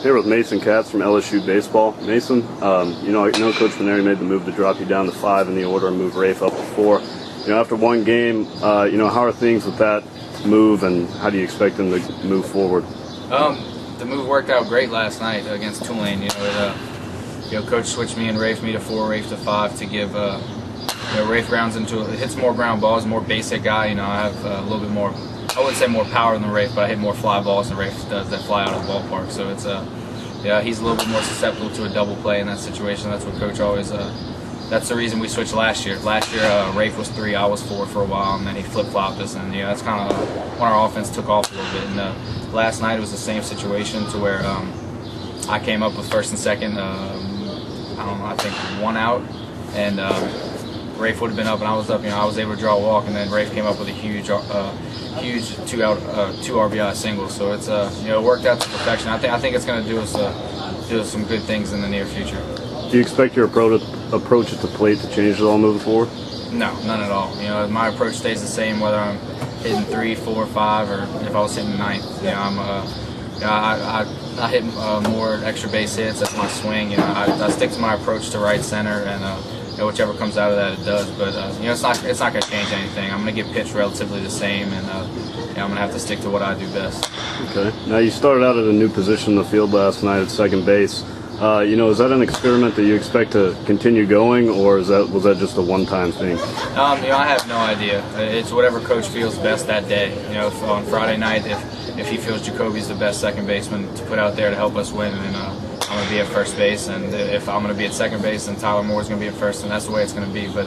Here with Mason Katz from LSU Baseball. Mason, I know Coach Maneri made the move to drop you down to 5 in the order and move Rafe up to 4. After one game, how are things with that move, and how do you expect them to move forward? The move worked out great last night against Tulane. Coach switched me and Rafe to 4, Rafe to 5 to give Rafe hits more ground balls, more basic guy. I have a little bit more. I wouldn't say more power than Rafe, but I hit more fly balls than Rafe does that fly out of the ballpark. So it's he's a little bit more susceptible to a double play in that situation. That's what Coach always. That's the reason we switched last year. Last year, Rafe was 3, I was 4 for a while, and then he flip-flopped us, and that's kind of when our offense took off a little bit. And last night it was the same situation to where I came up with first and second. I think 1 out, and Rafe would have been up, and I was up. I was able to draw a walk, and then Rafe came up with a huge 2 RBI single. So it's it worked out to perfection. I think it's going to do us some good things in the near future. Do you expect your approach at the plate to change at all moving forward? No, none at all. My approach stays the same whether I'm hitting 3, 4, 5, or if I was hitting 9th. I hit more extra base hits. That's my swing. I stick to my approach to right center, and whichever comes out of that, it does. But it's not going to change anything. I'm going to get pitched relatively the same, and I'm going to have to stick to what I do best. Okay. Now you started out at a new position in the field last night at second base. Is that an experiment that you expect to continue going, or was that just a one-time thing? I have no idea. It's whatever coach feels best that day. On Friday night, if he feels Jacoby's the best second baseman to put out there to help us win, then I'm going to be at first base. And if I'm going to be at second base, then Tyler Moore's going to be at first, and that's the way it's going to be. But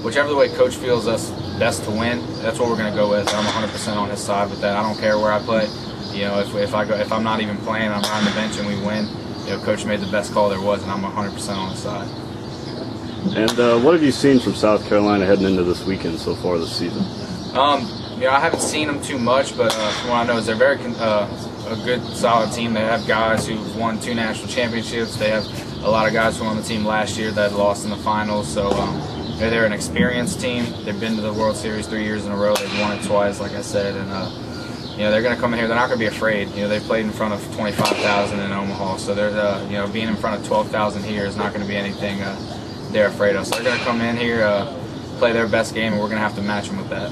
whichever the way coach feels us best to win, that's what we're going to go with. I'm 100% on his side with that. I don't care where I play. If I'm not even playing, I'm on the bench and we win. Coach made the best call there was, and I'm 100% on his side. And what have you seen from South Carolina heading into this weekend so far this season? I haven't seen them too much, but from what I know is they're a good, solid team. They have guys who've won 2 national championships. They have a lot of guys who were on the team last year that lost in the finals. So they're an experienced team. They've been to the World Series 3 years in a row. They've won it twice, like I said, and they're going to come in here. They're not going to be afraid. They played in front of 25,000 in Omaha, so they're being in front of 12,000 here is not going to be anything they're afraid of. So they're going to come in here, play their best game, and we're going to have to match them with that.